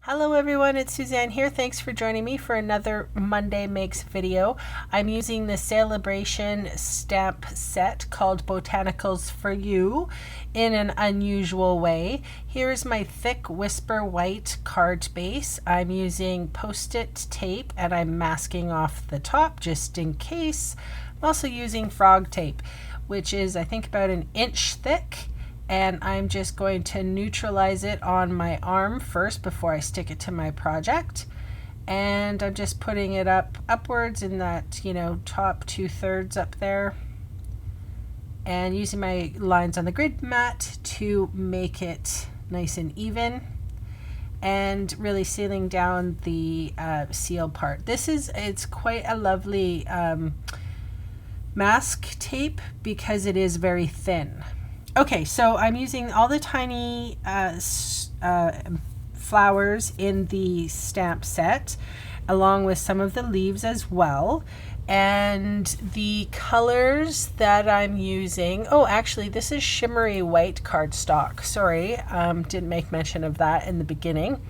Hello everyone, it's Suzanne here. Thanks for joining me for another Monday Makes video. I'm using the Celebration stamp set called Botanicals for You in an unusual way. Here's my thick Whisper White card base. I'm using Post-it tape and I'm masking off the top just in case. I'm also using frog tape, which is I think about an inch thick. And I'm just going to neutralize it on my arm first before I stick it to my project. And I'm just putting it upwards in that, top 2/3 up there. And using my lines on the grid mat to make it nice and even. And really sealing down the seal part. It's quite a lovely mask tape because it is very thin. Okay, so I'm using all the tiny flowers in the stamp set, along with some of the leaves as well. And the colors that I'm using, actually this is shimmery white cardstock. Sorry, didn't make mention of that in the beginning.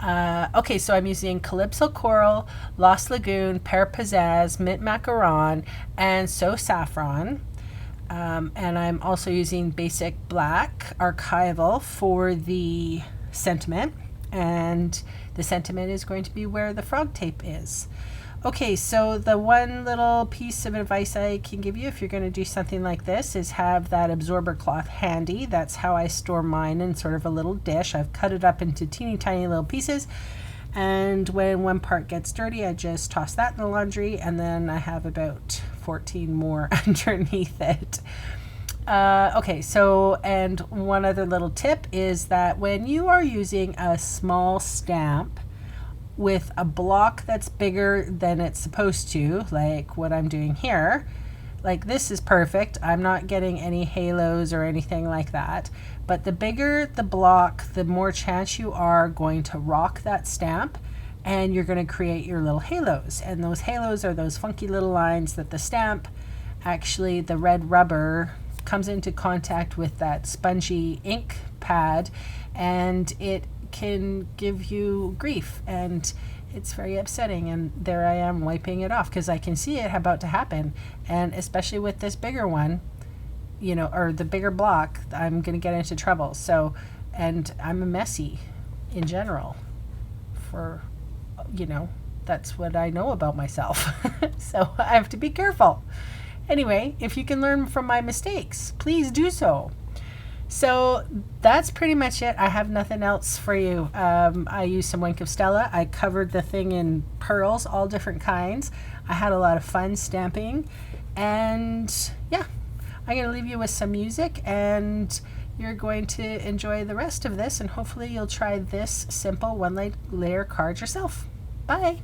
Okay, so I'm using Calypso Coral, Lost Lagoon, Pear Pizzazz, Mint Macaron, and So Saffron. And I'm also using basic black archival for the sentiment, and the sentiment is going to be where the frog tape is. Okay, so the one little piece of advice I can give you if you're going to do something like this is have that absorber cloth handy. That's how I store mine in sort of a little dish. I've cut it up into teeny tiny little pieces, and when one part gets dirty I just toss that in the laundry, and then I have about 14 more underneath it. Okay, so and one other little tip is that when you are using a small stamp with a block that's bigger than it's supposed to, like what I'm doing here, like this is perfect. I'm not getting any halos or anything like that. But the bigger the block, the more chance you are going to rock that stamp, and you're going to create your little halos. And those halos are those funky little lines that the stamp, actually the red rubber, comes into contact with that spongy ink pad, and it can give you grief, and it's very upsetting. And there I am wiping it off because I can see it about to happen, and especially with this bigger one, or the bigger block, I'm going to get into trouble. So, and I'm a messy in general for, that's what I know about myself. So I have to be careful. Anyway, if you can learn from my mistakes, please do so. So that's pretty much it. I have nothing else for you. I used some Wink of Stella. I covered the thing in pearls, all different kinds. I had a lot of fun stamping. And yeah, I'm going to leave you with some music, and you're going to enjoy the rest of this, and hopefully you'll try this simple one layer card yourself. Bye.